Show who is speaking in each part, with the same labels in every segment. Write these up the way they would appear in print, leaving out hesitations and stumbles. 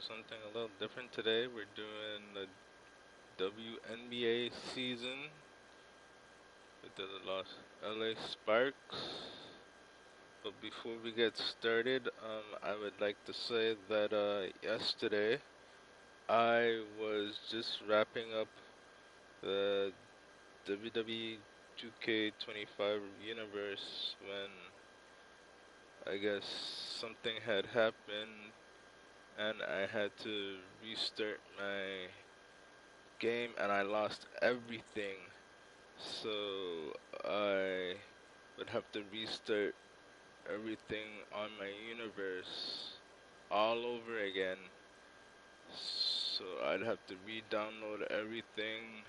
Speaker 1: something a little different today. We're doing the WNBA season with the Los LA Sparks. But before we get started, I would like to say that yesterday I was just wrapping up the WNBA2K25 universe when I guess something had happened and I had to restart my game and I lost everything. So I would have to restart everything on my universe all over again. So I'd have to re-download everything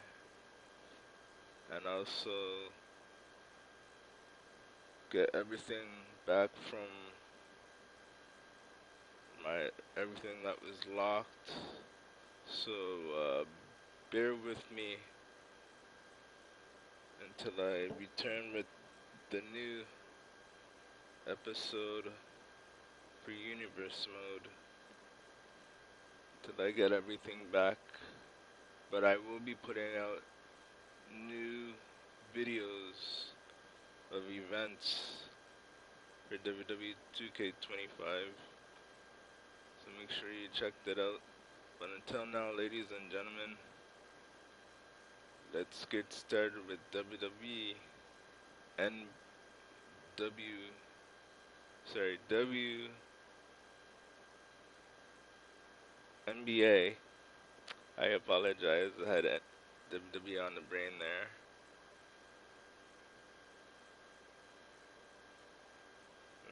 Speaker 1: and also get everything back from everything that was locked. So bear with me until I return with the new episode for universe mode, till I get everything back. But I will be putting out new videos of events for WW2K25, so make sure you check that out. But until now, ladies and gentlemen, let's get started with WNBA. I apologize, I had WWE on the brain there.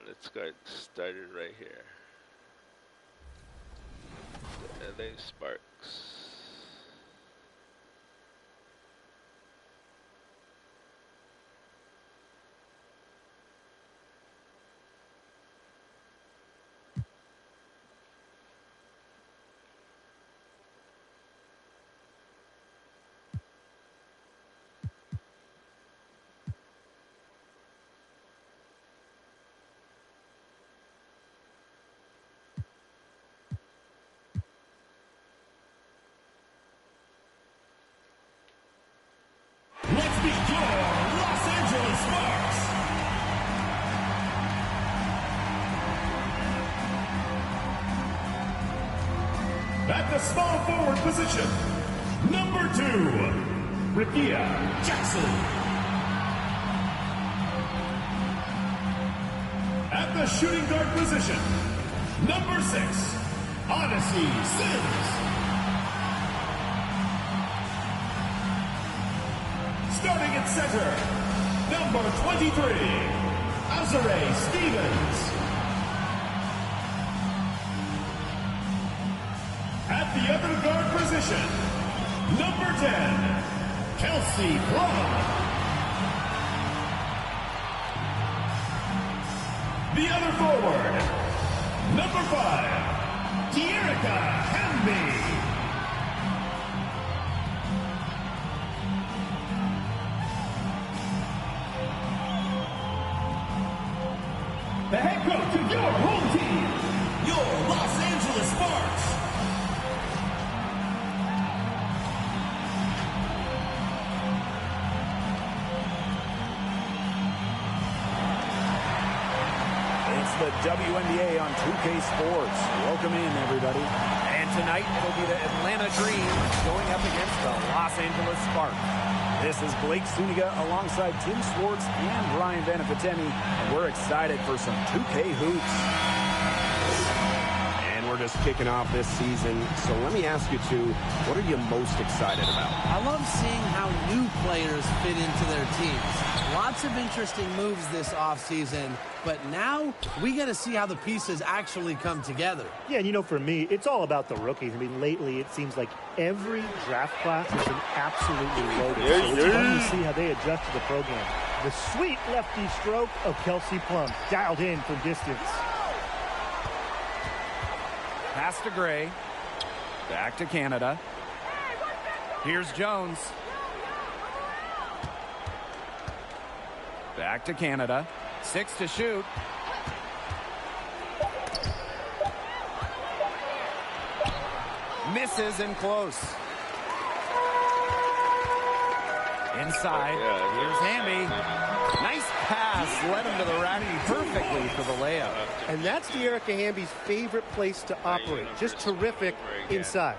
Speaker 1: Let's get started right here. The LA Sparks.
Speaker 2: Let's meet your Los Angeles Sparks. At the small forward position, number 2, Rikia Jackson. At the shooting guard position, number 6, Odyssey Sims. Starting at center, number 23, Azare Stevens. At the other guard position, number 10, Kelsey Plum. The other forward, number 5, Tierika Hamby. The head coach of your home team, your Los Angeles Sparks.
Speaker 3: It's the WNBA on 2K Sports. Welcome in, everybody. And tonight, it'll be the Atlanta Dream going up against the Los Angeles Sparks. This is Blake Suniga alongside Tim Swartz and Ryan Vanafitemi, and we're excited for some 2K hoops.
Speaker 4: And we're just kicking off this season, so let me ask you two, what are you most excited about?
Speaker 5: I love seeing how new players fit into their teams. Lots of interesting moves this offseason, but now we got to see how the pieces actually come together.
Speaker 6: Yeah, and you know, for me, it's all about the rookies. I mean, lately it seems like every draft class has been absolutely loaded. So it's fun to see how they adjust to the program. The sweet lefty stroke of Kelsey Plum, dialed in from distance.
Speaker 3: Pass to Gray. Back to Canada. Here's Jones. Back to Canada. 6 to shoot. Misses and close. Inside. Here's Hamby. Nice pass. Led him to the rack perfectly for the layup.
Speaker 6: And that's De'Erica Hamby's favorite place to operate. Just terrific inside.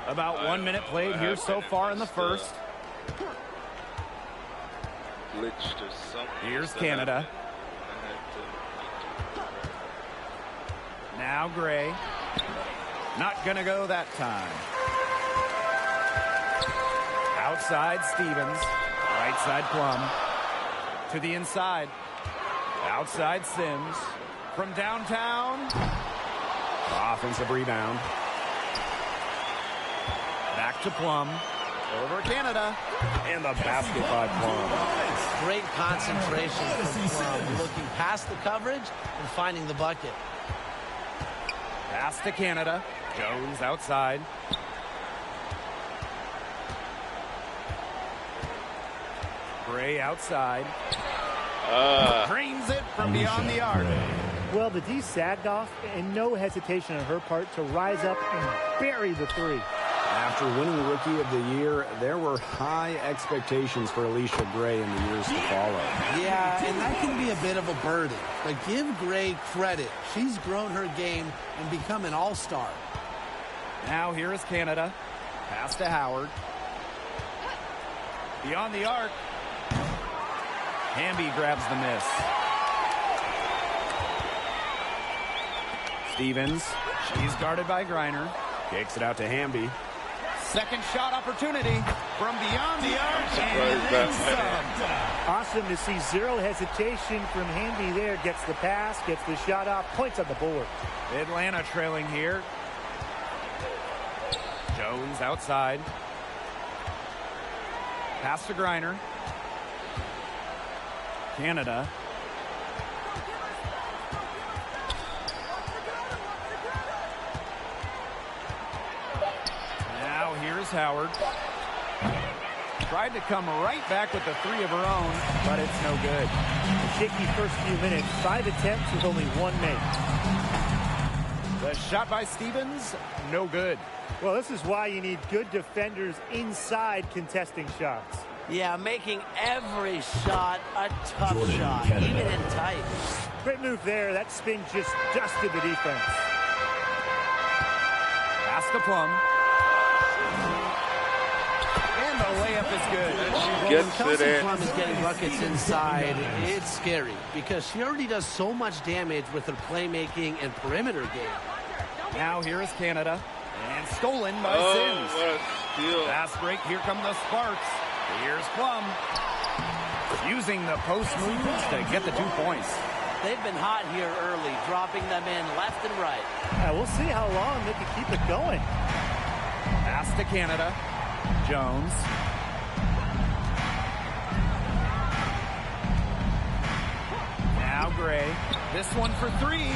Speaker 3: About 1 minute played here so far in the first.
Speaker 1: Glitched or something.
Speaker 3: Here's Canada. Now Gray. Not gonna go that time. Outside Stevens. Right side Plum. To the inside. Outside Sims. From downtown. Offensive rebound. Back to Plum. Over Canada. And the basket by Plum.
Speaker 5: Great concentration from Plum, looking past the coverage and finding the bucket.
Speaker 3: Pass to Canada. Jones outside. Gray outside. Drains it from beyond the arc.
Speaker 6: Well, the D sagged off, and no hesitation on her part to rise up and bury the three.
Speaker 4: After winning Rookie of the Year, there were high expectations for Alicia Gray in the years to follow.
Speaker 5: Yeah, and that can be a bit of a burden. But give Gray credit. She's grown her game and become an all-star.
Speaker 3: Now here is Canada. Pass to Howard. Beyond the arc. Hamby grabs the miss. Stevens. She's guarded by Griner. Kicks it out to Hamby. Second shot opportunity from beyond the arc. And then some.
Speaker 6: Awesome to see zero hesitation from Hamby there. Gets the pass, gets the shot off, points on the board.
Speaker 3: Atlanta trailing here. Jones outside. Pass to Griner. Canada. Now here's Howard. Tried to come right back with the three of her own, but it's no good.
Speaker 6: A shaky first few minutes, 5 attempts with only 1 make.
Speaker 3: The shot by Stevens, no good.
Speaker 6: Well, this is why you need good defenders inside contesting shots.
Speaker 5: Yeah, making every shot a tough shot, even in tight.
Speaker 6: Great move there. That spin just dusted the defense.
Speaker 3: Pass to Plum. And the layup is good.
Speaker 5: When Kelsey Plum is getting buckets inside, it's scary because she already does so much damage with her playmaking and perimeter game.
Speaker 3: Now here is Canada. And stolen by Sims.
Speaker 1: What a steal.
Speaker 3: Fast break. Here come the Sparks. Here's Plum. Using the post moves to get the 2 points.
Speaker 5: They've been hot here early, dropping them in left and right.
Speaker 6: We'll see how long they can keep it going.
Speaker 3: Pass to Canada. Jones. Now Gray. This one for three.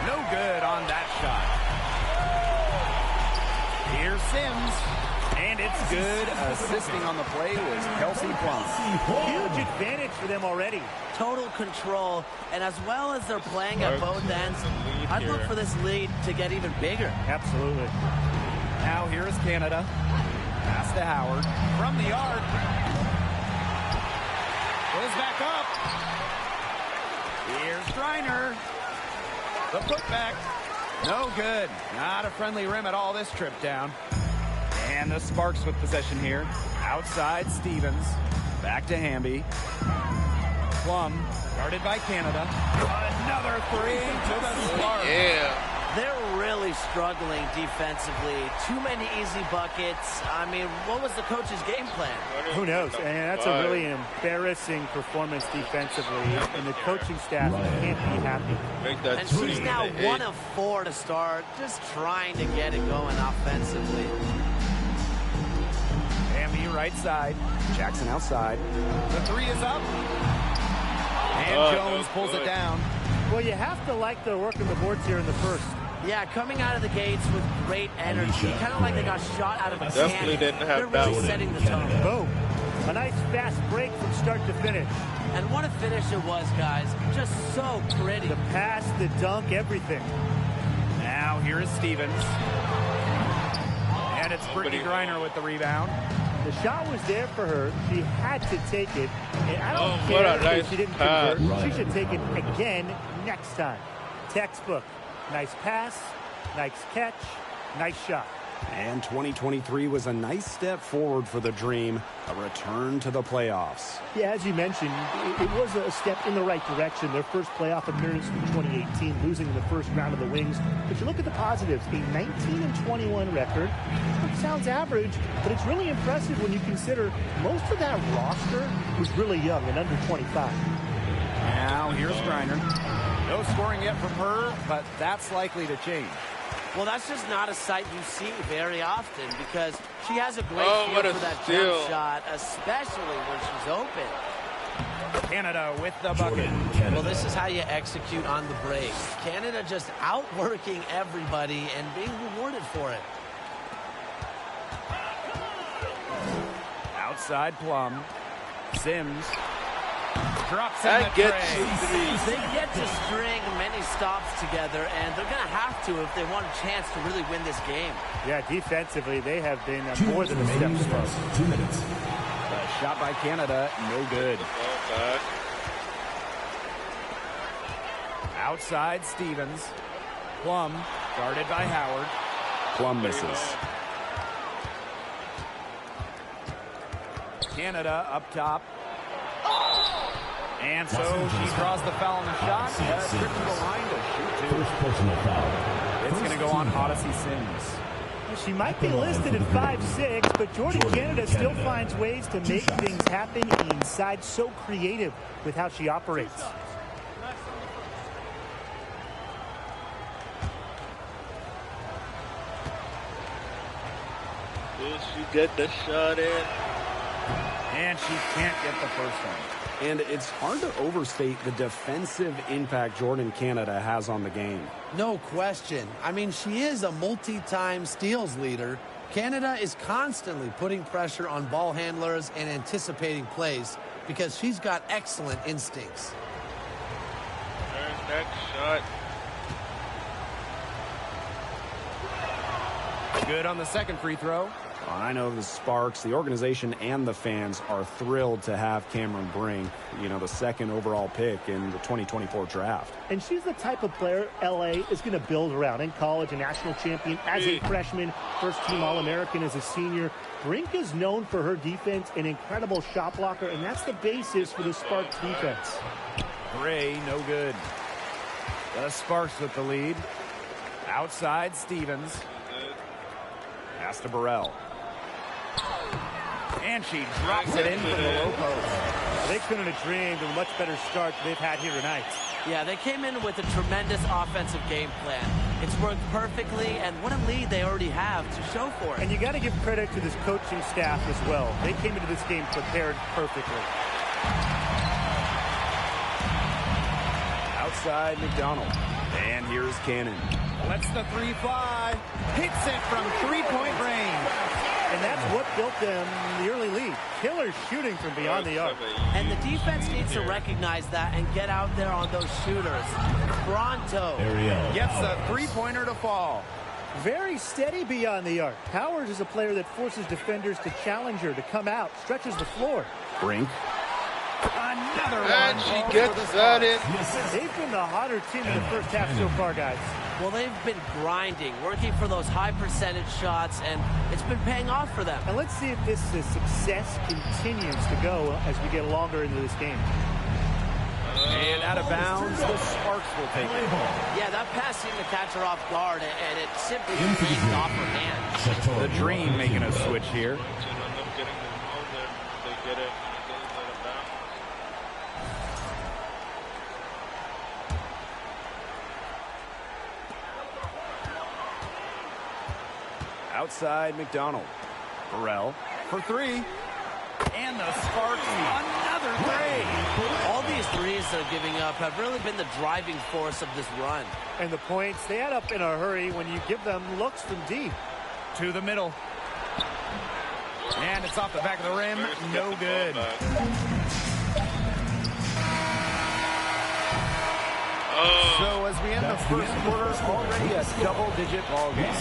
Speaker 3: No good on that shot. Here's Sims. And it's good. Assisting on the play was Kelsey Plum.
Speaker 6: Huge advantage for them already.
Speaker 5: Total control, and as well as they're playing at both ends, I'd look for this lead to get even bigger.
Speaker 6: Absolutely.
Speaker 3: Now here is Canada. Pass to Howard. From the arc. Goes back up. Here's Griner. The putback. No good. Not a friendly rim at all this trip down. And the Sparks with possession here. Outside Stevens. Back to Hamby. Plum guarded by Canada. Another three to the Sparks.
Speaker 1: Yeah.
Speaker 5: They're really struggling defensively. Too many easy buckets. I mean, what was the coach's game plan?
Speaker 6: Who knows? And that's a really embarrassing performance defensively. And the coaching staff can't be happy.
Speaker 1: Make that
Speaker 5: And she's now 1 of 4 to start, just trying to get it going offensively.
Speaker 3: Hamby right side. Jackson outside. The three is up. And Jones pulls it down.
Speaker 6: Well, you have to like their work on the boards here in the first.
Speaker 5: Yeah, coming out of the gates with great energy. Kind of like they got shot out of a
Speaker 1: Definitely
Speaker 5: cannon.
Speaker 1: didn't have
Speaker 5: They're really
Speaker 1: that
Speaker 5: setting the tone.
Speaker 6: Boom. A nice fast break from start to finish.
Speaker 5: And what a finish it was, guys. Just so pretty.
Speaker 6: The pass, the dunk, everything.
Speaker 3: Now here is Stevens. And it's Brittany Griner with the rebound.
Speaker 6: The shot was there for her. She had to take it. And I don't
Speaker 1: what
Speaker 6: care
Speaker 1: a nice
Speaker 6: if she didn't
Speaker 1: pass.
Speaker 6: convert. She should take it again next time. Textbook. Nice pass, nice catch, nice shot.
Speaker 4: And 2023 was a nice step forward for the Dream, a return to the playoffs.
Speaker 6: Yeah, as you mentioned, it was a step in the right direction. Their first playoff appearance from 2018, losing in the first round of the Wings. But you look at the positives, a 19-21 record. It sounds average, but it's really impressive when you consider most of that roster was really young and under 25.
Speaker 3: Now here's Griner. No scoring yet from her, but that's likely to change.
Speaker 5: Well, that's just not a sight you see very often because she has a great
Speaker 1: what
Speaker 5: feel
Speaker 1: a
Speaker 5: for that
Speaker 1: steal.
Speaker 5: jump shot, especially when she's open.
Speaker 3: Canada with the bucket.
Speaker 5: Well, this is how you execute on the break. Canada just outworking everybody and being rewarded for it.
Speaker 3: Outside Plum. Sims. Drops in
Speaker 1: And
Speaker 3: the
Speaker 1: gets
Speaker 3: tray.
Speaker 5: They get to string many stops together, and they're going to have to if they want a chance to really win this game.
Speaker 6: Yeah, defensively, they have been more than a step slow.
Speaker 2: 2 minutes.
Speaker 3: Shot by Canada, no good.
Speaker 1: Back.
Speaker 3: Outside Stevens. Plum, guarded by Howard.
Speaker 4: Plum misses.
Speaker 3: Canada up top. And so she draws the foul on the shot. Trip to the line to shoot two.
Speaker 2: First personal foul.
Speaker 3: It's going to go on Odyssey Sims.
Speaker 6: She might be listed at 5'6", but Jordan Canada still finds ways to make things happen inside. So creative with how she operates.
Speaker 1: Will she get the shot in?
Speaker 3: And she can't get the first one.
Speaker 4: And it's hard to overstate the defensive impact Jordan Canada has on the game.
Speaker 5: No question. I mean, she is a multi-time steals leader. Canada is constantly putting pressure on ball handlers and anticipating plays because she's got excellent instincts.
Speaker 1: Her next shot.
Speaker 3: Good on the second free throw.
Speaker 4: I know the Sparks, the organization, and the fans are thrilled to have Cameron Brink, the second overall pick in the 2024 draft.
Speaker 6: And she's the type of player LA is going to build around. In college, a national champion as a freshman, first-team All-American as a senior. Brink is known for her defense, an incredible shot blocker, and that's the basis for the Sparks defense.
Speaker 3: Gray, no good. The Sparks with the lead. Outside Stevens. Pass to Burrell. And she drops it in from the low post.
Speaker 6: They couldn't have dreamed of a much better start they've had here tonight.
Speaker 5: Yeah, they came in with a tremendous offensive game plan. It's worked perfectly, and what a lead they already have to show for it.
Speaker 6: And you got to give credit to this coaching staff as well. They came into this game prepared perfectly.
Speaker 4: Outside McDonald. And here's Cannon.
Speaker 3: Lets the three fly. Hits it from three-point range.
Speaker 6: And that's what built them the early lead. Killer shooting from beyond the arc.
Speaker 5: And the defense needs to recognize that and get out there on those shooters. Pronto.
Speaker 2: Ariel
Speaker 3: Gets a
Speaker 2: Howard.
Speaker 3: three-pointer to fall.
Speaker 6: Very steady beyond the arc. Howard is a player that forces defenders to challenge her, to come out, stretches the floor.
Speaker 4: Brink.
Speaker 3: Another one.
Speaker 1: And she gets that in.
Speaker 6: They've been the hotter team in the first half so far, guys.
Speaker 5: Well, they've been grinding, working for those high percentage shots, and it's been paying off for them.
Speaker 6: And let's see if this success continues to go as we get longer into this game.
Speaker 3: And out of bounds, the Sparks will take it.
Speaker 5: Yeah, that pass seemed to catch her off guard, and it simply drained off her hand.
Speaker 3: The Dream making a switch here. Outside McDonald. Burrell for three. And the Sparks, another three.
Speaker 5: All these threes they're giving up have really been the driving force of this run.
Speaker 6: And the points, they add up in a hurry when you give them looks from deep.
Speaker 3: To the middle. And it's off the back of the rim. No good. So as we end the first quarter, already a double-digit ball game.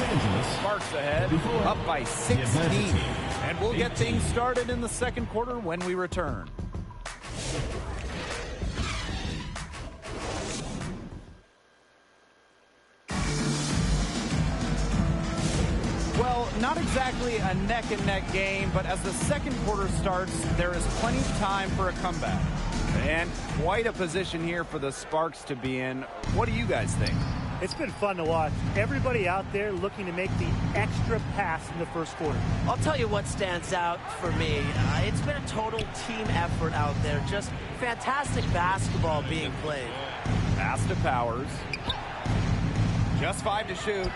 Speaker 3: Sparks ahead, up by 16. And we'll get things started in the second quarter when we return. Well, not exactly a neck-and-neck game, but as the second quarter starts, there is plenty of time for a comeback. And quite a position here for the Sparks to be in. What do you guys think?
Speaker 6: It's been fun to watch. Everybody out there looking to make the extra pass in the first quarter.
Speaker 7: I'll tell you what stands out for me. It's been a total team effort out there. Just fantastic basketball being played.
Speaker 3: Pass to Powers. Just 5 to shoot.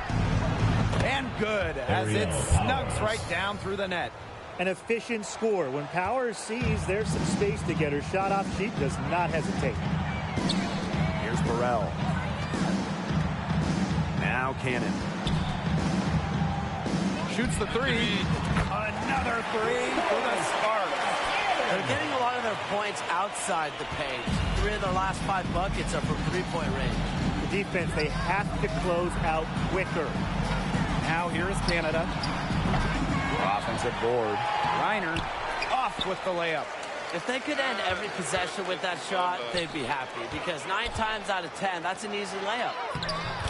Speaker 3: And good, as it snugs right down through the net.
Speaker 6: An efficient score. When Powers sees there's some space to get her shot off, she does not hesitate.
Speaker 3: Here's Burrell. Now Cannon. Shoots the three. Another three for the Sparks.
Speaker 7: They're getting a lot of their points outside the paint. 3 of their last 5 buckets are from three-point range.
Speaker 6: The defense, they have to close out quicker.
Speaker 3: Now here is Canada. Offensive board. Reiner off with the layup.
Speaker 7: If they could end every possession with that shot, they'd be happy. Because 9 times out of 10, that's an easy layup.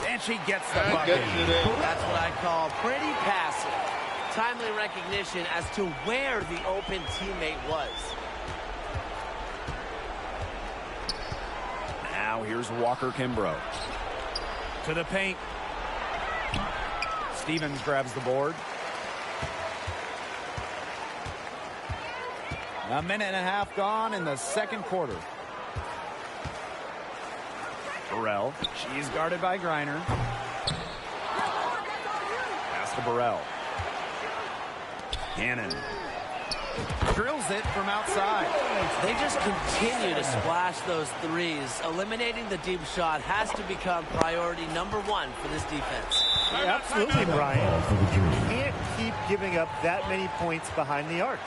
Speaker 3: And she gets the bucket.
Speaker 7: That's what I call pretty passive. Timely recognition as to where the open teammate was.
Speaker 3: Now here's Walker Kimbrough. To the paint. Stevens grabs the board. A minute and a half gone in the second quarter. Burrell. She's guarded by Griner. Pass to Burrell. Cannon. Drills it from outside.
Speaker 7: They just continue to splash those threes. Eliminating the deep shot has to become priority number 1 for this defense.
Speaker 6: Absolutely, Brian. You can't keep giving up that many points behind the arc.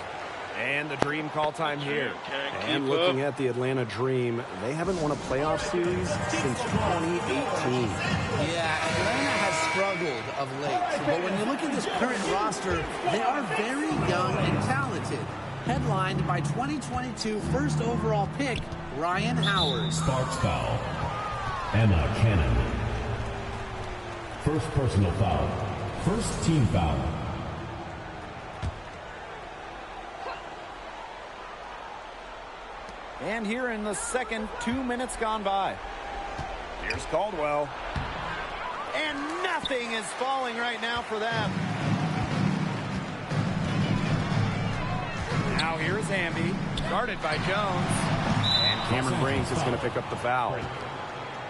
Speaker 3: And the Dream call time here.
Speaker 4: And looking at the Atlanta Dream, they haven't won a playoff series since 2018.
Speaker 5: Yeah, Atlanta has struggled of late. But when you look at this current roster, they are very young and talented. Headlined by 2022 first overall pick, Ryan Howard.
Speaker 2: Sparks foul. Emma Cannon. First personal foul. First team foul.
Speaker 3: And here in the second, 2 minutes gone by. Here's Caldwell. And nothing is falling right now for them. Now here's Hamby, guarded by Jones.
Speaker 4: And Cameron Brink is going to pick up the foul.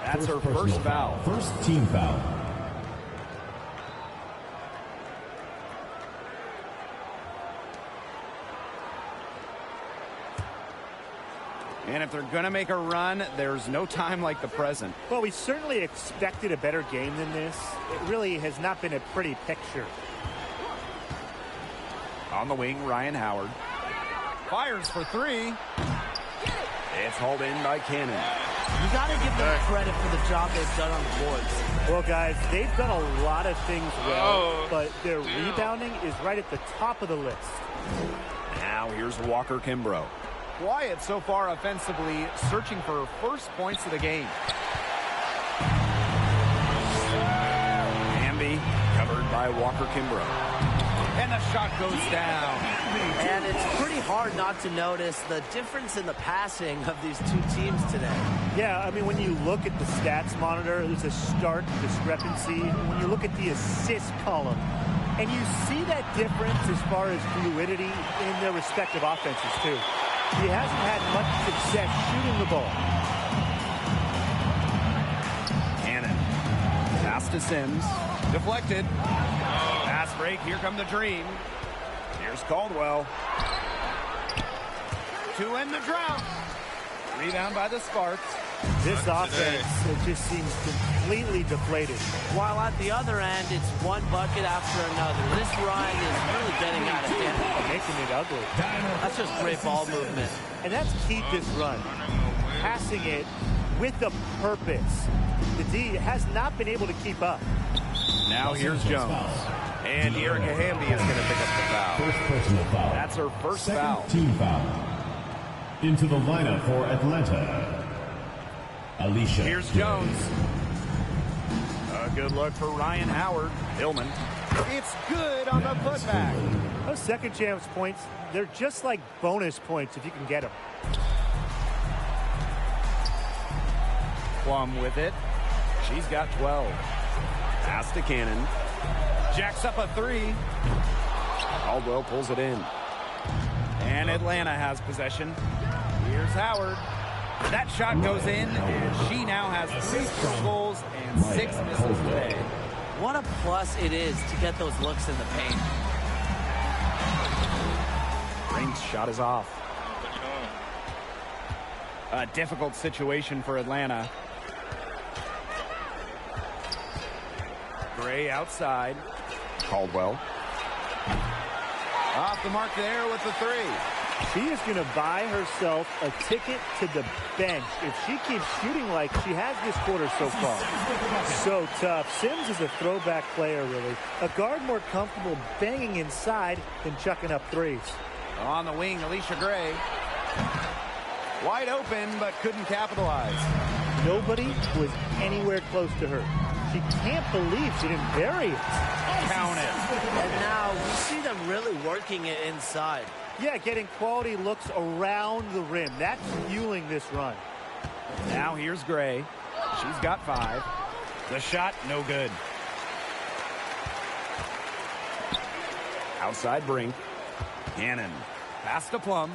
Speaker 3: That's her first foul.
Speaker 2: First team foul.
Speaker 3: And if they're going to make a run, there's no time like the present.
Speaker 6: Well, we certainly expected a better game than this. It really has not been a pretty picture.
Speaker 3: On the wing, Ryan Howard. Fires for 3. It's hauled in by Cannon.
Speaker 7: You got to give them credit for the job they've done on the boards.
Speaker 6: Well, guys, they've done a lot of things well, but their rebounding is right at the top of the list.
Speaker 3: Now here's Walker Kimbrough. Quiet so far offensively, searching for first points of the game. Hamby covered by Walker Kimbrough. And the shot goes down.
Speaker 7: And it's pretty hard not to notice the difference in the passing of these two teams today.
Speaker 6: Yeah, I mean, when you look at the stats monitor, there's a stark discrepancy. When you look at the assist column, and you see that difference as far as fluidity in their respective offenses, too. He hasn't had much success shooting the ball.
Speaker 3: Cannon. Pass to Sims. Deflected. Pass break. Here come the Dream. Here's Caldwell. To end the drought. Rebound by the Sparks.
Speaker 6: This offense, it just seems completely deflated.
Speaker 7: While at the other end, it's one bucket after another. This run is really getting out of hand.
Speaker 6: Making it ugly.
Speaker 7: That's just great ball movement.
Speaker 6: And that's key this run. Passing it with a purpose. The D has not been able to keep up.
Speaker 3: Now here's Jones. And Erica Hamby is going to pick up the foul.
Speaker 2: First personal foul.
Speaker 3: That's her first
Speaker 2: Second
Speaker 3: foul.
Speaker 2: team foul. Into the lineup for Atlanta, Alicia.
Speaker 3: Here's Jones. A good look for Ryan Howard. Hillman. It's good on the putback.
Speaker 6: Those second chance points, they're just like bonus points if you can get them.
Speaker 3: Plum with it. She's got 12. Pass to Cannon. Jacks up a three. Caldwell pulls it in. And Atlanta has possession. Here's Howard. That shot goes in, and she now has 3 field goals and 6 misses today.
Speaker 7: What a plus it is to get those looks in the paint.
Speaker 3: Brink's shot is off. A difficult situation for Atlanta. Gray outside. Caldwell. Off the mark there with the 3.
Speaker 6: She is going to buy herself a ticket to the bench if she keeps shooting like she has this quarter so far. So tough. Sims is a throwback player, really. A guard more comfortable banging inside than chucking up threes.
Speaker 3: On the wing, Alicia Gray. Wide open, but couldn't capitalize.
Speaker 6: Nobody was anywhere close to her. She can't believe she didn't bury it.
Speaker 3: Count it.
Speaker 7: And now we see them really working it inside.
Speaker 6: Yeah, getting quality looks around the rim. That's fueling this run.
Speaker 3: Now here's Gray. She's got 5. The shot, no good. Outside Brink. Cannon. Pass to Plum.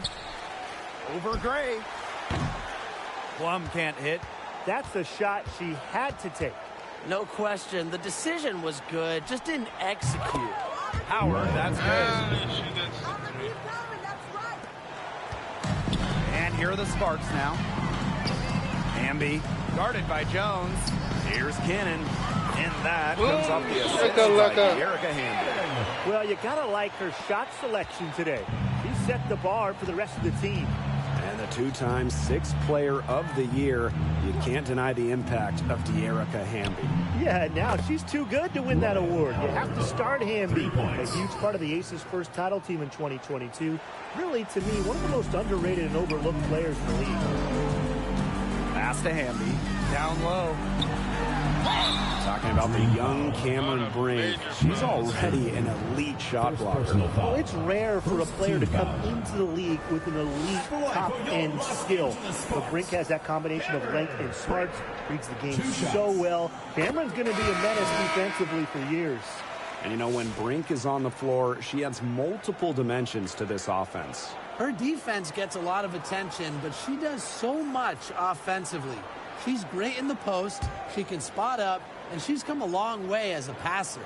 Speaker 3: Over Gray. Plum can't hit.
Speaker 6: That's a shot she had to take.
Speaker 7: No question. The decision was good, just didn't execute.
Speaker 3: Howard, that's good. And here are the Sparks now. Hamby, guarded by Jones. Here's Cannon. And that comes off the assist by Erica Hamby.
Speaker 6: Well, you got to like her shot selection today. She set the bar for the rest of the team.
Speaker 4: And the 2-time 6th player of the year. You can't deny the impact of Erica Hamby.
Speaker 6: Yeah, now she's too good to win that award. You have to start Hamby. A huge part of the Aces' first title team in 2022. Really, to me, one of the most underrated and overlooked players in the league.
Speaker 3: Pass to Hamby. Down low.
Speaker 4: Talking about the young Cameron Brink. She's already an elite shot blocker.
Speaker 6: Well, it's rare for a player to come into the league with an elite top-end skill. But Brink has that combination of length and smarts, reads the game so well. Cameron's going to be a menace defensively for years.
Speaker 4: And you know, when Brink is on the floor, she adds multiple dimensions to this offense.
Speaker 5: Her defense gets a lot of attention, but she does so much offensively. She's great in the post, she can spot up, and she's come a long way as a passer.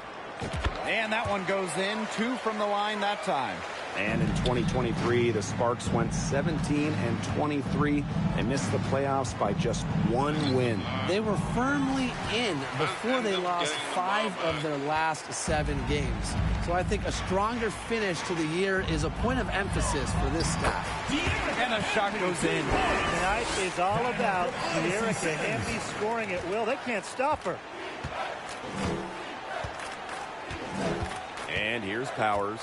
Speaker 3: And that one goes in. 2 from the line that time.
Speaker 4: And in 2023, the Sparks went 17-23 and missed the playoffs by just 1 win.
Speaker 5: They were firmly in before they lost 5 of their last 7 games. So I think a stronger finish to the year is a point of emphasis for this staff.
Speaker 3: And a shot goes in.
Speaker 6: Tonight is all about Erica Hamby scoring at will. They can't stop her.
Speaker 3: And here's Powers.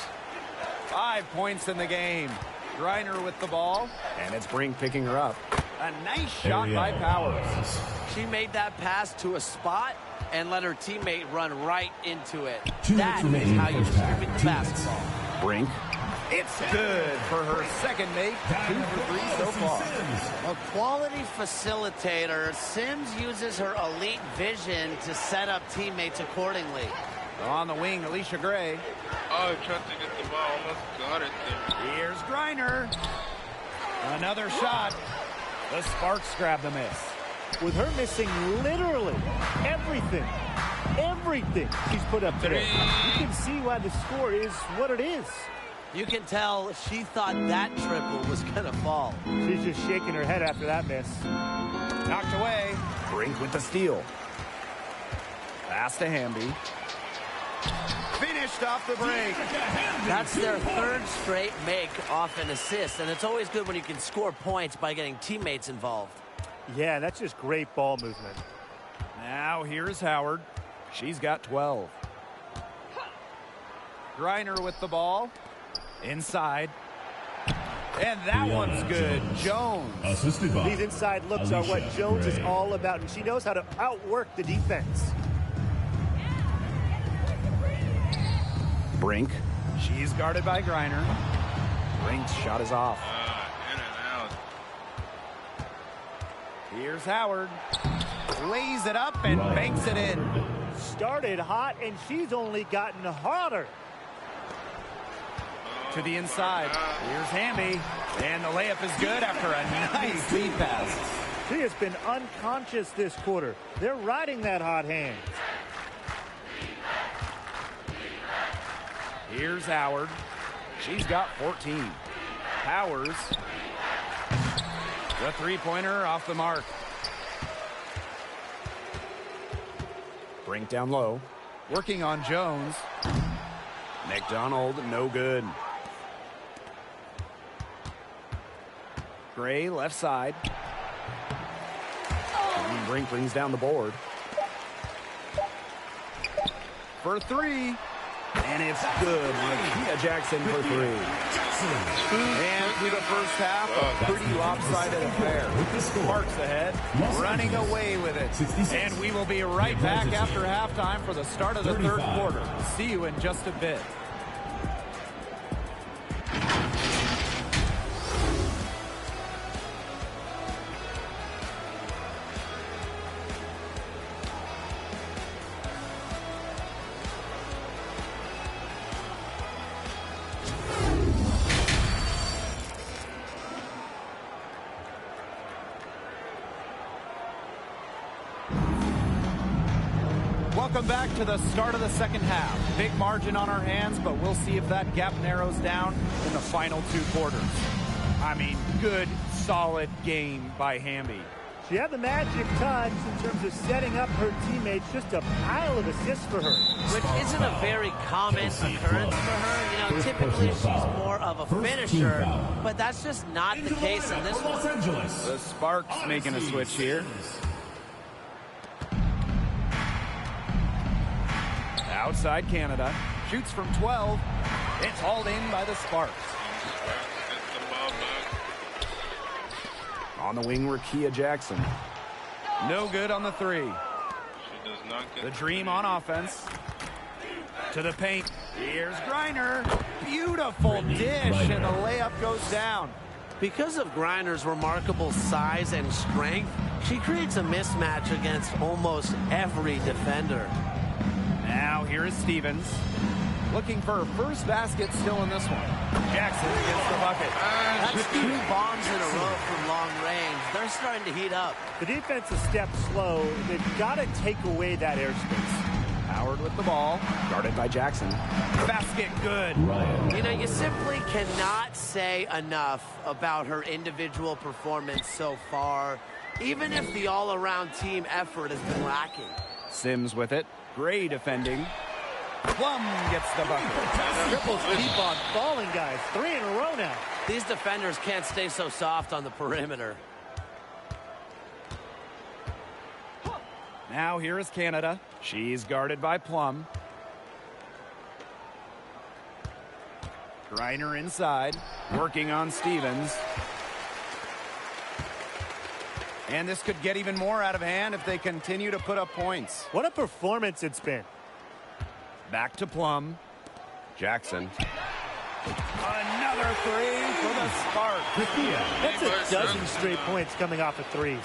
Speaker 3: 5 points in the game. Griner with the ball.
Speaker 4: And it's Brink picking her up.
Speaker 3: A nice shot by Powers.
Speaker 7: She made that pass to a spot and let her teammate run right into it.
Speaker 2: 2
Speaker 7: That
Speaker 2: minutes
Speaker 7: is
Speaker 2: remaining
Speaker 7: how you
Speaker 2: first half.
Speaker 7: distribute the
Speaker 2: 2 minutes.
Speaker 7: basketball.
Speaker 4: Brink.
Speaker 3: It's good for her second make. 2 for 3 so far.
Speaker 7: A quality facilitator, Sims uses her elite vision to set up teammates accordingly.
Speaker 3: On the wing, Alicia Gray.
Speaker 1: Oh, I tried to get the ball. Almost got it there.
Speaker 3: Here's Griner. Another shot. The Sparks grab the miss.
Speaker 6: With her missing literally everything she's put up today, you can see why the score is what it is.
Speaker 7: You can tell she thought that triple was going to fall.
Speaker 6: She's just shaking her head after that miss.
Speaker 3: Knocked away.
Speaker 4: Brink with the steal.
Speaker 3: Pass to Hamby. Finished off the break.
Speaker 7: That's their 3rd straight make off an assist, and it's always good when you can score points by getting teammates involved.
Speaker 6: Yeah, that's just great ball movement.
Speaker 3: Now here's Howard. She's got 12. Griner with the ball. Inside. And that one's good. Jones.
Speaker 2: Assisted by
Speaker 6: These inside looks are what
Speaker 2: Alicia
Speaker 6: Jones is
Speaker 2: Gray.
Speaker 6: all about, and she knows how to outwork the defense.
Speaker 4: Brink.
Speaker 3: She's guarded by Griner.
Speaker 4: Brink's shot is off.
Speaker 1: In and out.
Speaker 3: Here's Howard. Lays it up and banks it in.
Speaker 6: Started hot, and she's only gotten hotter.
Speaker 3: To the inside. Here's Hamby. And the layup is good after a nice lead pass.
Speaker 6: She has been unconscious this quarter. They're riding that hot hand.
Speaker 3: Here's Howard. She's got 14. Powers. The three-pointer off the mark.
Speaker 4: Brink down low.
Speaker 3: Working on Jones.
Speaker 4: McDonald, no good.
Speaker 3: Gray left side.
Speaker 4: And Brink brings down the board.
Speaker 3: For three.
Speaker 4: And it's good. Makia Jackson for three.
Speaker 3: And through the first half, a pretty lopsided affair. Sparks ahead, running away with it. And we will be right back after halftime for the start of the third quarter. See you in just a bit. Welcome back to the start of the second half. Big margin on our hands, but we'll see if that gap narrows down in the final two quarters. I mean, good, solid game by Hamby.
Speaker 6: She had the magic touch in terms of setting up her teammates. Just a pile of assists for her.
Speaker 7: Which isn't a very common occurrence for her. You know, typically she's more of a finisher, but that's just not the case in this one.
Speaker 3: The Sparks making a switch here. Outside Canada. Shoots from 12. It's hauled in by the Sparks.
Speaker 4: On the wing, Makia Jackson.
Speaker 3: No good on the three.
Speaker 1: She does not get
Speaker 3: The Dream on offense. To the paint. Here's Griner. Beautiful dish, and the layup goes down.
Speaker 7: Because of Griner's remarkable size and strength, she creates a mismatch against almost every defender.
Speaker 3: Now here is Stevens. Looking for her first basket still in this one. Jackson gets the bucket.
Speaker 7: That's 2 bombs in a row from long range. They're starting to heat up.
Speaker 6: The defense is stepped slow. They've got to take away that airspace.
Speaker 3: Howard with the ball.
Speaker 4: Guarded by Jackson.
Speaker 3: Basket good.
Speaker 7: You know, you simply cannot say enough about her individual performance so far, even if the all-around team effort has been lacking.
Speaker 3: Sims with it. Gray defending. Plum gets the bucket.
Speaker 6: Triples keep on falling, guys. 3 in a row now.
Speaker 7: These defenders can't stay so soft on the perimeter.
Speaker 3: Now here is Canada. She's guarded by Plum. Griner inside. Working on Stevens. And this could get even more out of hand if they continue to put up points.
Speaker 6: What a performance it's been.
Speaker 3: Back to Plum.
Speaker 4: Jackson.
Speaker 3: Another three for the Sparks.
Speaker 6: That's a dozen straight points coming off of threes.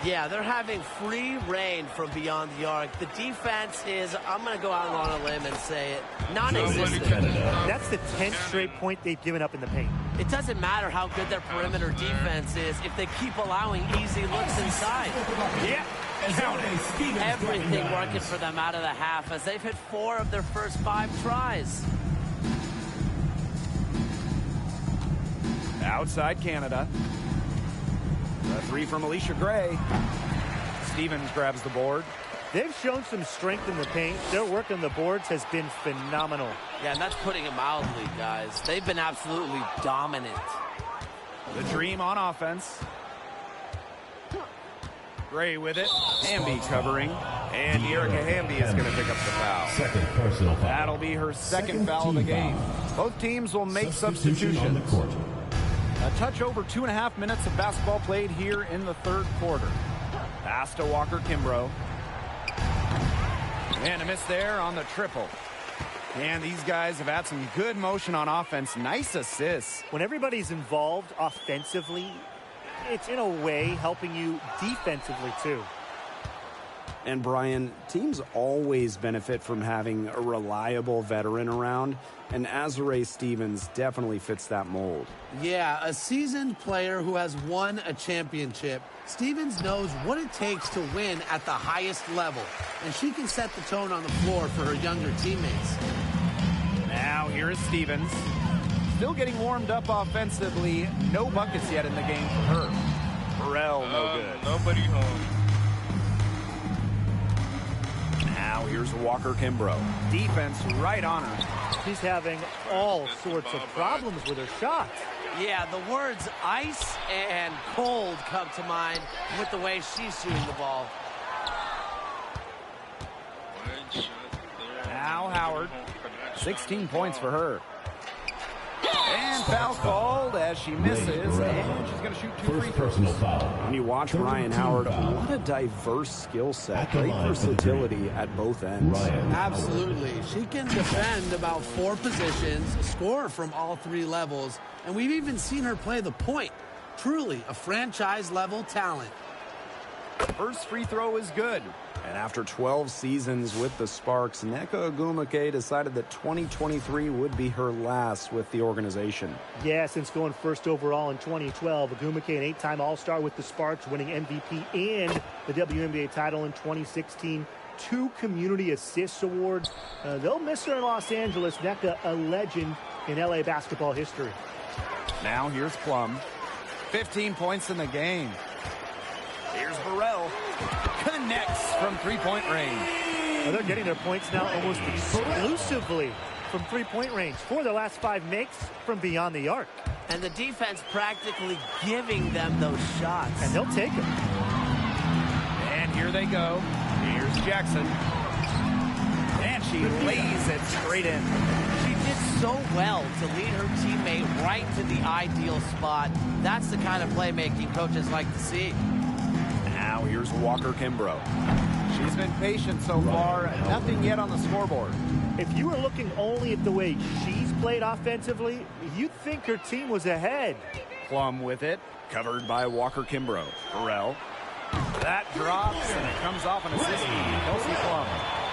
Speaker 7: Yeah, they're having free reign from beyond the arc. The defense is, I'm going to go out on a limb and say it, non-existent.
Speaker 6: That's the 10th straight point they've given up in the paint.
Speaker 7: It doesn't matter how good their perimeter defense is if they keep allowing easy looks inside.
Speaker 3: Yeah.
Speaker 7: Everything working for them out of the half as they've hit 4 of their first 5 tries.
Speaker 3: Outside Canada. The three from Alicia Gray. Stevens grabs the board.
Speaker 6: They've shown some strength in the paint. Their work on the boards has been phenomenal.
Speaker 7: Yeah, and that's putting it mildly, guys. They've been
Speaker 3: Gray with it. Hamby covering. And Erica Hamby is going to pick up the foul.
Speaker 2: Second personal foul.
Speaker 3: That'll be her second foul of the game. Both teams will make substitutions.
Speaker 2: On the court.
Speaker 3: A touch over 2.5 minutes of basketball played here in the third quarter. Pass to Walker Kimbrough. And a miss there on the triple. And these guys have had some good motion on offense. Nice assists.
Speaker 6: When everybody's involved offensively, it's in a way helping you defensively too.
Speaker 4: And Brian, teams always benefit from having a reliable veteran around, and Azurá Stevens definitely fits that mold.
Speaker 5: Yeah, a seasoned player who has won a championship. Stevens knows what it takes to win at the highest level, and she can set the tone on the floor for her younger teammates.
Speaker 3: Now here is Stevens. Still getting warmed up offensively. No buckets yet in the game for her. Burrell, no good.
Speaker 1: Nobody home.
Speaker 3: Now here's Walker Kimbrough. Defense right on her.
Speaker 6: She's having all sorts of problems with her shots.
Speaker 7: Yeah, the words ice and cold come to mind with the way she's shooting the ball.
Speaker 3: Now Howard. 16 points for her. And foul called as she misses, and she's going to shoot 2 free throws.
Speaker 4: When you watch Ryan Howard, what a diverse skill set. Great versatility at both ends.
Speaker 5: Absolutely. She can defend about 4 positions, score from all 3 levels, and we've even seen her play the point. Truly a franchise-level talent.
Speaker 3: First free throw is good.
Speaker 4: And after 12 seasons with the Sparks, Nneka Ogwumike decided that 2023 would be her last with the organization.
Speaker 6: Yeah, since going first overall in 2012, Ogwumike, an 8-time All-Star with the Sparks, winning MVP and the WNBA title in 2016. 2 Community Assists Awards. They'll miss her in Los Angeles. Nneka, a legend in LA basketball history.
Speaker 3: Now here's Plum. 15 points in the game. Here's Burrell. Connects from three-point range.
Speaker 6: Well, they're getting their points now almost exclusively from three-point range. 4 of their last 5 makes from beyond the arc.
Speaker 7: And the defense practically giving them those shots.
Speaker 6: And they'll take them.
Speaker 3: And here they go. Here's Jackson. And she lays it straight in.
Speaker 7: She did so well to lead her teammate right to the ideal spot. That's the kind of playmaking coaches like to see.
Speaker 3: Now here's Walker Kimbrough. She's been patient so far. Nothing yet on the scoreboard.
Speaker 6: If you were looking only at the way she's played offensively, you'd think her team was ahead.
Speaker 3: Plum with it. Covered by Walker Kimbrough. Burrell. That drops, and it comes off an assist from Kelsey Plum.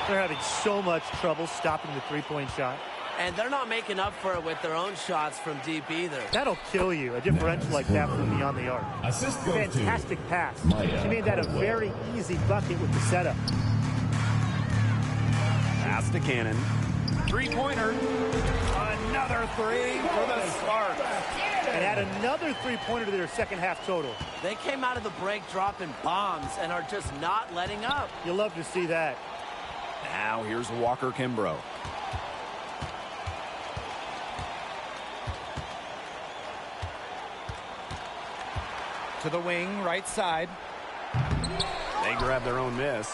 Speaker 6: They're having so much trouble stopping the three-point shot.
Speaker 7: And they're not making up for it with their own shots from deep either.
Speaker 6: That'll kill you, a differential like that from beyond the arc.
Speaker 2: Assist goes
Speaker 6: Fantastic
Speaker 2: to
Speaker 6: pass.
Speaker 2: Maya
Speaker 6: She made that a
Speaker 2: Caldwell.
Speaker 6: very easy bucket with the setup.
Speaker 4: Pass to Cannon.
Speaker 3: Three-pointer. Another 3 for the Sparks.
Speaker 6: And add another three-pointer to their second half total.
Speaker 7: They came out of the break dropping bombs and are just not letting up.
Speaker 6: You'll love to see that.
Speaker 3: Now here's Walker Kimbrough. To the wing, right side.
Speaker 4: They grab their own miss.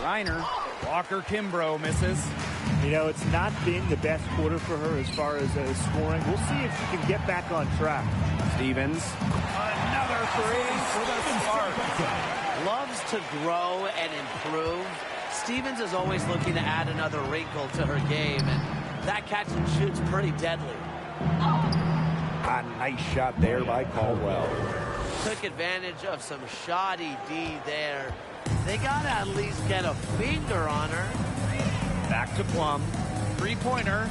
Speaker 3: Reiner. Walker Kimbrough misses.
Speaker 6: You know, it's not been the best quarter for her as far as scoring. We'll see if she can get back on track.
Speaker 3: Stevens. Another 3 for the Sparks.
Speaker 7: Loves to grow and improve. Stevens is always looking to add another wrinkle to her game, and that catch and shoot's pretty deadly.
Speaker 4: A nice shot there by Caldwell.
Speaker 7: Took advantage of some shoddy D there. They got to at least get a finger on her.
Speaker 3: Back to Plum. Three-pointer.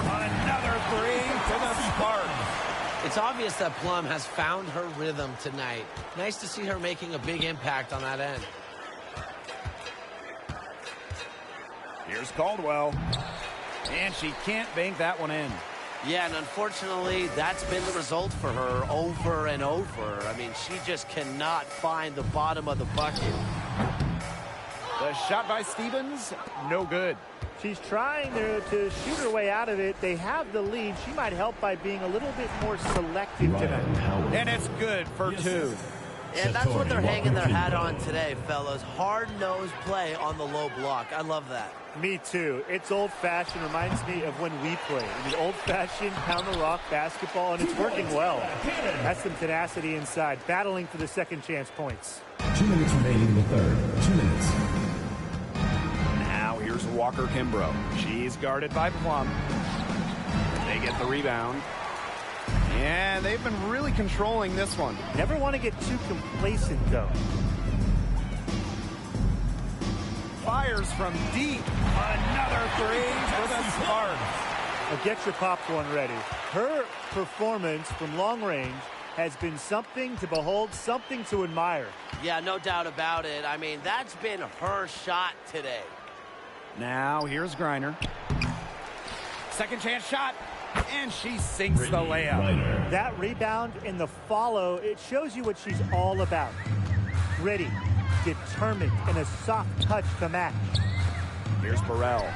Speaker 3: Another 3 for the Sparks.
Speaker 5: It's obvious that Plum has found her rhythm tonight. Nice to see her making a big impact on that end.
Speaker 3: Here's Caldwell. And she can't bank that one in.
Speaker 7: Yeah, and unfortunately, that's been the result for her over and over. I mean, she just cannot find the bottom of the bucket.
Speaker 3: The shot by Stevens, no good.
Speaker 6: She's trying to shoot her way out of it. They have the lead. She might help by being a little bit more selective tonight.
Speaker 3: And it's good for 2.
Speaker 7: And that's what they're hanging their hat on today, fellas. Hard-nosed play on the low block. I love that.
Speaker 6: Me too. It's old-fashioned. Reminds me of when we played. I mean, old-fashioned pound-the-rock basketball, and it's working well. That's some tenacity inside, battling for the second chance points.
Speaker 2: 2 minutes remaining in the third. 2 minutes.
Speaker 3: Now here's Walker Kimbrough. She's guarded by Plum. They get the rebound. And they've been really controlling this one.
Speaker 6: Never want to get too complacent, though.
Speaker 3: Fires from deep. Another three for the Sparks.
Speaker 6: Now get your popcorn ready. Her performance from long range has been something to behold, something to admire.
Speaker 7: Yeah, no doubt about it. I mean, that's been her shot today.
Speaker 3: Now here's Griner. Second chance shot. And she sinks the layup.
Speaker 6: That rebound and the follow, it shows you what she's all about. Gritty, determined, and a soft touch to match.
Speaker 3: Here's Burrell.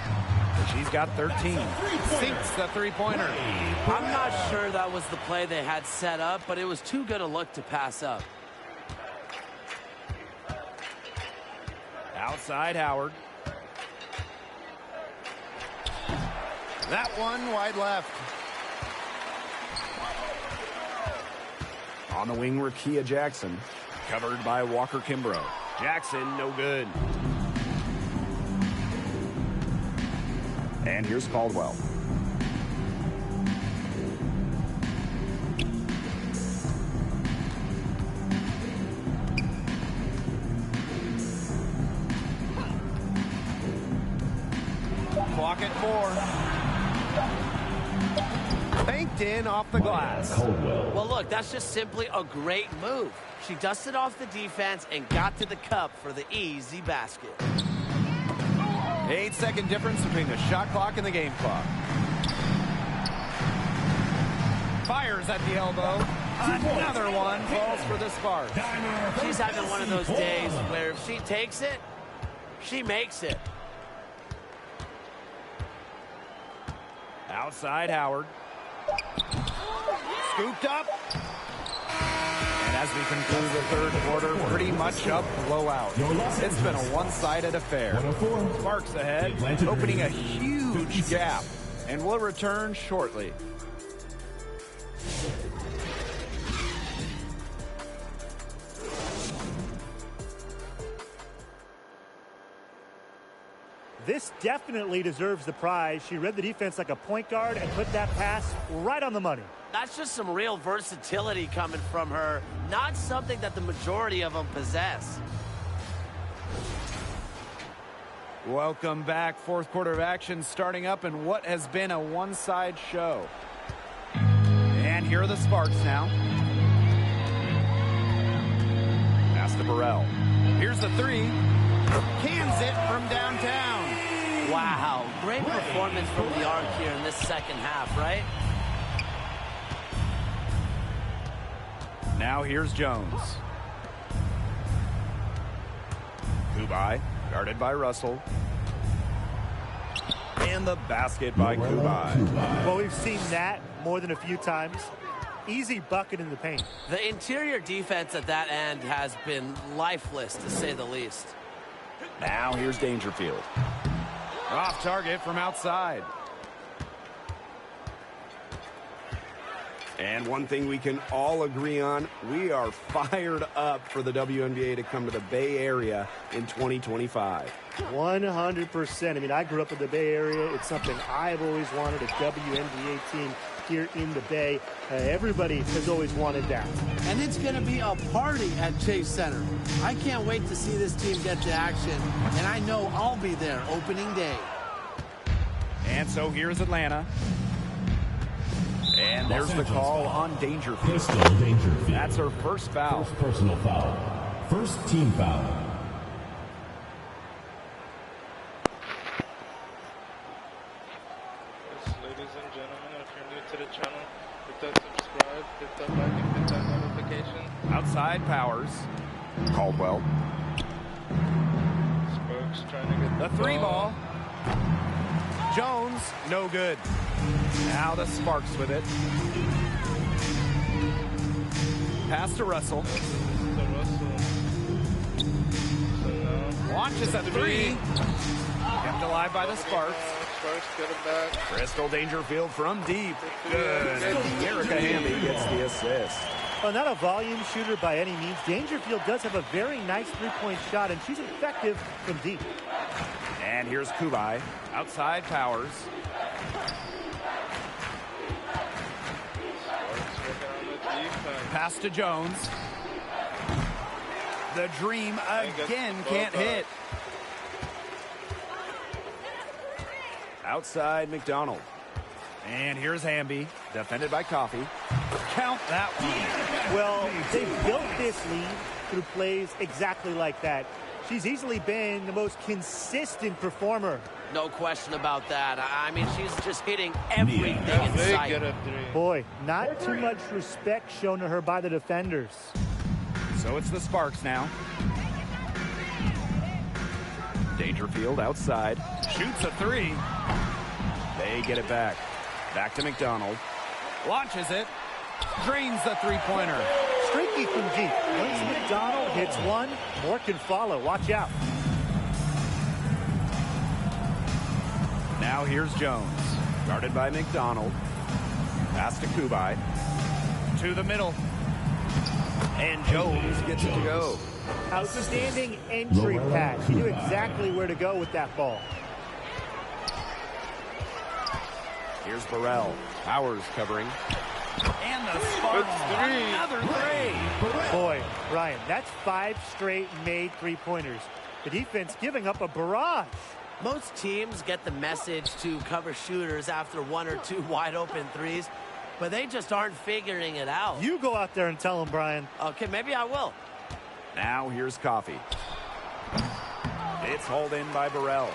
Speaker 3: She's got 13. Sinks the three-pointer.
Speaker 7: I'm not sure that was the play they had set up, but it was too good a look to pass up.
Speaker 3: Outside Howard. That one wide left. On the wing, Rakia Jackson. Covered by Walker Kimbrough. Jackson, no good. And here's Caldwell. Clock at 4. Banked in off the glass.
Speaker 7: Well, look, that's just simply a great move. She dusted off the defense and got to the cup for the easy basket.
Speaker 3: 8-second difference between the shot clock and the game clock. Fires at the elbow. Another one falls for the Sparks.
Speaker 7: She's having one of those days where if she takes it, she makes it.
Speaker 3: Outside Howard. Scooped up. And as we conclude the third quarter, pretty much a blowout. It's been a one-sided affair. Sparks ahead, opening a huge gap. And we'll return shortly.
Speaker 6: This definitely deserves the prize. She read the defense like a point guard and put that pass right on the money.
Speaker 7: That's just some real versatility coming from her, not something that the majority of them possess.
Speaker 3: Welcome back. Fourth quarter of action starting up in what has been a one-side show. And here are the Sparks now. Pass to Burrell. Here's the three. Cans it from downtown.
Speaker 7: Wow, great performance from the arc here in this second half, right?
Speaker 3: Now here's Jones. Kubai, guarded by Russell. And the basket by Kubai.
Speaker 6: Well, we've seen that more than a few times. Easy bucket in the paint.
Speaker 7: The interior defense at that end has been lifeless, to say the least.
Speaker 3: Now here's Dangerfield. Off target from outside. And one thing we can all agree on, we are fired up for the WNBA to come to the Bay Area in 2025.
Speaker 6: 100%. I mean, I grew up in the Bay Area. It's something I've always wanted, a WNBA team here in the Bay. Everybody has always wanted that.
Speaker 7: And it's going to be a party at Chase Center. I can't wait to see this team get to action, and I know I'll be there opening day.
Speaker 3: And so here's Atlanta. And there's the call on Dangerfield. That's her first foul.
Speaker 2: First personal foul. First team foul.
Speaker 1: Yes, ladies and gentlemen, if you're new to the channel, hit that subscribe, hit that like, and hit that notification.
Speaker 3: Outside Powers. Caldwell.
Speaker 1: Sparks trying to get
Speaker 3: The three ball. Jones, no good. Now the Sparks with it. Pass to Russell.
Speaker 1: The Russell
Speaker 4: Launches a three. Kept alive by the Sparks.
Speaker 1: Sparks get it back.
Speaker 4: Crystal Dangerfield from deep. Good. And Erica Hamby gets the assist.
Speaker 6: Well, not a volume shooter by any means. Dangerfield does have a very nice three-point shot, and she's effective from deep.
Speaker 4: And here's Kubai. Outside Powers. Pass to Jones. The Dream again can't hit. Outside McDonald. And here's Hamby, defended by Coffey. Count that one.
Speaker 6: Well, they've built this lead through plays exactly like that. She's easily been the most consistent performer.
Speaker 7: No question about that. I mean, she's just hitting everything in sight.
Speaker 6: Boy, not too much respect shown to her by the defenders.
Speaker 4: So it's the Sparks now. Dangerfield outside. Shoots a three. They get it back. Back to McDonald. Launches it. Drains the three-pointer.
Speaker 6: Streaky from deep. Once McDonald hits one, more can follow. Watch out.
Speaker 4: Now here's Jones. Guarded by McDonald. Pass to Kubai. To the middle. And Jones gets it to go.
Speaker 6: Outstanding entry pass. He knew exactly where to go with that ball.
Speaker 4: Here's Burrell. Powers covering. And the Sparks another three.
Speaker 6: Boy, Ryan, that's 5 straight made three-pointers. The defense giving up a barrage.
Speaker 7: Most teams get the message to cover shooters after 1 or 2 wide-open threes, but they just aren't figuring it out.
Speaker 6: You go out there and tell them, Brian.
Speaker 7: Okay, maybe I will.
Speaker 4: Now here's Coffey. It's hauled in by Burrell.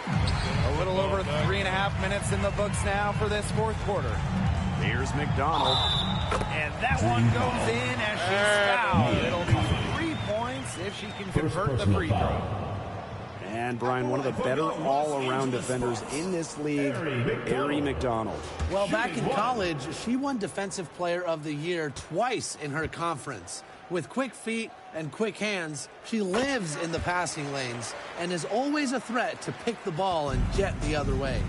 Speaker 4: A little over 3.5 minutes in the books now for this fourth quarter. Here's McDonald. And that one goes in as she's fouled. It'll be 3 points if she can convert the free throw. And, Brian, one of the better all-around defenders in this league, Ari McDonald.
Speaker 7: Well, back in college, she won Defensive Player of the Year twice in her conference. With quick feet and quick hands, she lives in the passing lanes and is always a threat to pick the ball and jet the other way.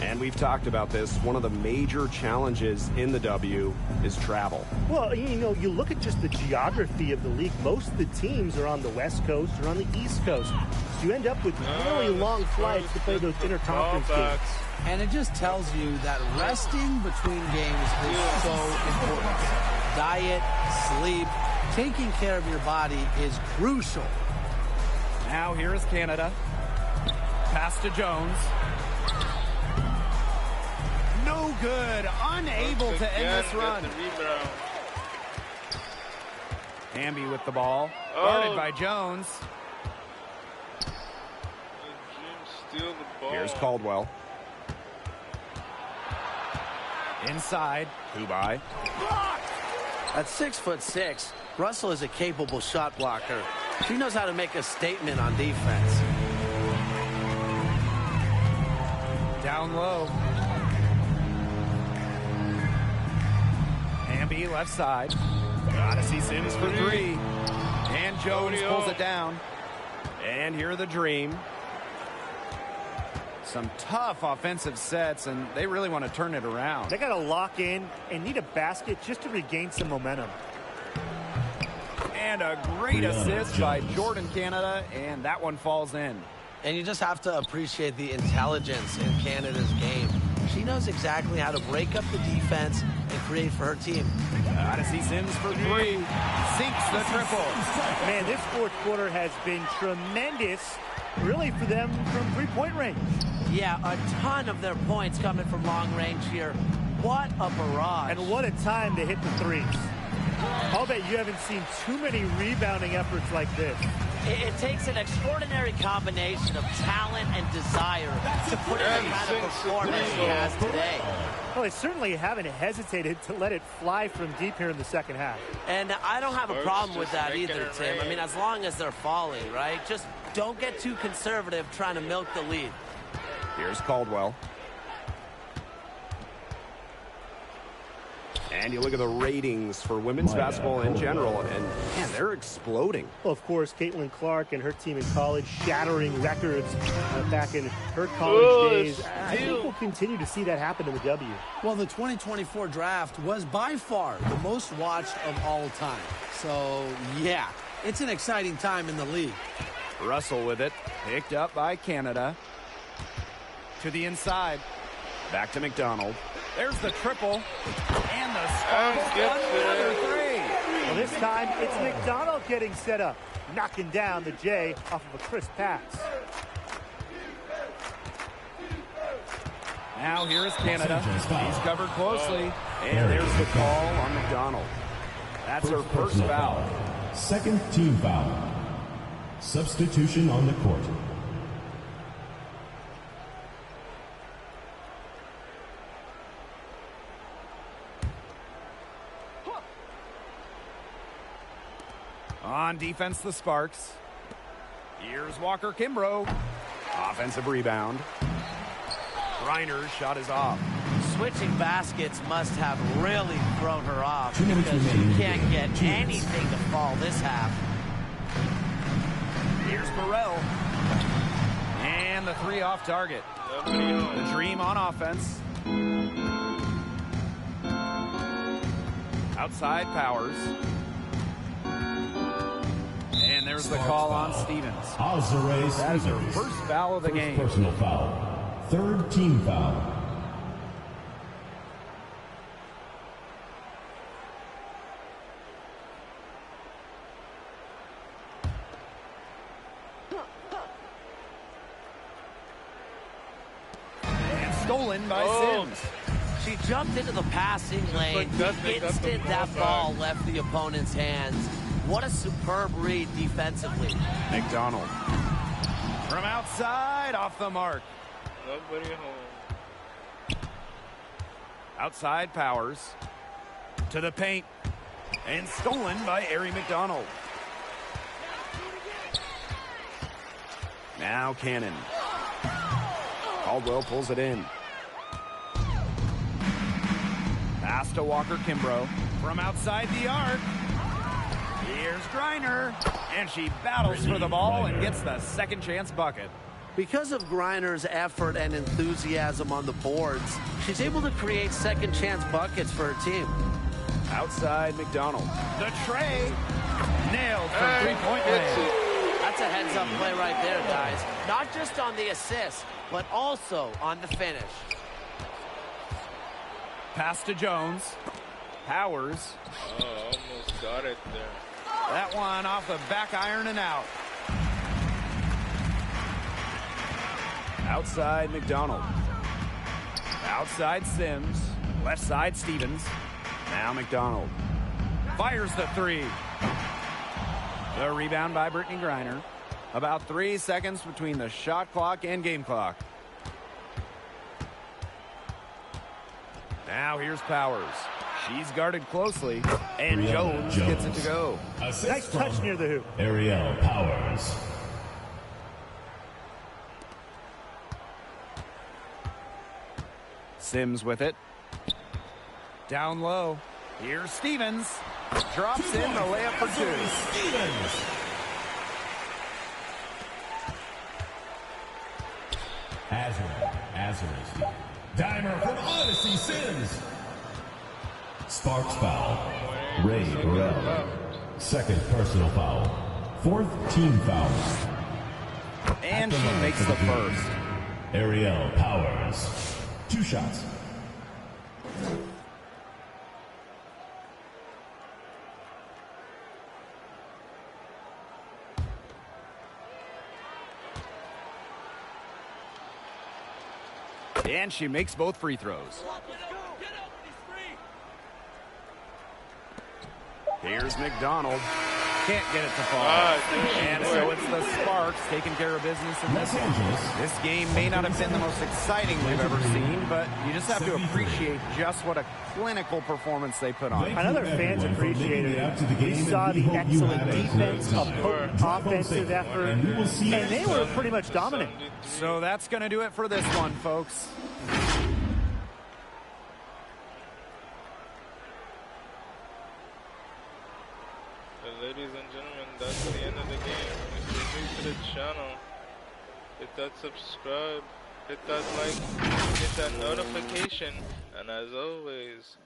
Speaker 4: And we've talked about this. One of the major challenges in the W is travel.
Speaker 6: Well, you know, you look at just the geography of the league. Most of the teams are on the West Coast or on the East Coast. So you end up with really long flights to play those interconference games.
Speaker 7: And it just tells you that resting between games is so important. Diet, sleep, taking care of your body is crucial.
Speaker 4: Now here is Canada. Pass to Jones. No good. Unable to end this run. Hamby with the ball. Guarded by Jones.
Speaker 1: Steal the ball.
Speaker 4: Here's Caldwell. Inside. Kubai.
Speaker 7: At 6'6", Russell is a capable shot blocker. She knows how to make a statement on defense.
Speaker 4: Down low. Hamby left side. Gotta see Sims for three. And Jones pulls it down. And here are the Dream. Some tough offensive sets, and they really want to turn it around.
Speaker 6: They got to lock in and need a basket just to regain some momentum.
Speaker 4: And a great assist by Jordan Canada, and that one falls in.
Speaker 7: And you just have to appreciate the intelligence in Canada's game. She knows exactly how to break up the defense and create for her team.
Speaker 4: Gotta see Sims for three. Sinks the triple.
Speaker 6: Man, this fourth quarter has been tremendous, really, for them from three-point range.
Speaker 7: Yeah, a ton of their points coming from long range here. What a barrage.
Speaker 6: And what a time to hit the threes. I'll bet you haven't seen too many rebounding efforts like this.
Speaker 7: It takes an extraordinary combination of talent and desire to put in the kind of performance she has today.
Speaker 6: Well, they certainly haven't hesitated to let it fly from deep here in the second half.
Speaker 7: And I don't have a problem with that either, Tim. I mean, as long as they're falling, right? Just don't get too conservative trying to milk the lead.
Speaker 4: Here's Caldwell.
Speaker 3: And you look at the ratings for women's basketball in general, and man, they're exploding.
Speaker 6: Well, of course, Caitlin Clark and her team in college shattering records back in her college days. I think we'll continue to see that happen in the W.
Speaker 7: Well, the 2024 draft was by far the most watched of all time. So, yeah, it's an exciting time in the league.
Speaker 4: Russell with it. Picked up by Canada. To the inside.
Speaker 3: Back to McDonald.
Speaker 4: There's the triple. And the Sparks another three.
Speaker 6: Well, this time, it's McDonald getting set up. Knocking down the J off of a crisp pass.
Speaker 4: Now here is Canada. He's covered closely.
Speaker 3: And there's the call on McDonald. That's her first foul.
Speaker 2: Second team foul. Substitution on the court.
Speaker 4: On defense, the Sparks. Here's Walker Kimbrough.
Speaker 3: Offensive rebound. Reiner's shot is off.
Speaker 8: Switching baskets must have really thrown her off
Speaker 2: 2 minutes
Speaker 8: because
Speaker 2: remaining.
Speaker 8: she can't get anything to fall this half.
Speaker 4: Here's Burrell. And the three off target. The Dream on offense. Outside Powers. And there's the call on Stevens. That is her first foul of the game.
Speaker 2: Personal foul. Third team foul.
Speaker 4: And stolen by Sims.
Speaker 8: She jumped into the passing lane. The instant that ball left the opponent's hands. What a superb read defensively.
Speaker 3: McDonald.
Speaker 4: From outside, off the mark.
Speaker 1: Nobody home.
Speaker 4: Outside Powers. To the paint.
Speaker 3: And stolen by Ari McDonald. Now Cannon. Caldwell pulls it in.
Speaker 4: Pass to Walker Kimbrough. From outside the arc. Here's Griner. And she battles for the ball and gets the second chance bucket.
Speaker 7: Because of Griner's effort and enthusiasm on the boards, she's able to create second chance buckets for her team.
Speaker 3: Outside McDonald.
Speaker 4: The tray. Nailed from three-point land.
Speaker 8: That's a heads-up play right there, guys. Not just on the assist, but also on the finish.
Speaker 4: Pass to Jones. Powers.
Speaker 1: Oh, almost got it there.
Speaker 4: That one off the back iron and out.
Speaker 3: Outside McDonald.
Speaker 4: Outside Sims. Left side Stevens.
Speaker 3: Now McDonald.
Speaker 4: Fires the three. The rebound by Brittany Griner. About 3 seconds between the shot clock and game clock. Now here's Powers. She's guarded closely, and Jones gets it to go.
Speaker 6: Nice touch near the hoop.
Speaker 2: Ariel Powers.
Speaker 4: Sims with it. Down low. Here's Stevens. Drops in the layup for two.
Speaker 2: Stevens. Azarez. Dimer from Odyssey Sims. Sparks foul. Ray Burrell. Second personal foul. Fourth team foul.
Speaker 4: And she makes the first.
Speaker 2: Ariel Powers. 2 shots.
Speaker 4: And she makes both free throws.
Speaker 3: Here's McDonald.
Speaker 4: Can't get it to fall. And so it's the Sparks taking care of business in this one. This game may not have been the most exciting we've ever seen, but you just have to appreciate just what a clinical performance they put on.
Speaker 6: Another fans appreciated it. We saw the excellent defense, a potent offensive effort, and they were pretty much dominant.
Speaker 4: So that's going to do it for this one, folks.
Speaker 1: that subscribe, hit that like, hit that notification, and as always,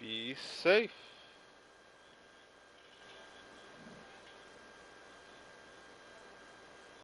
Speaker 1: be safe.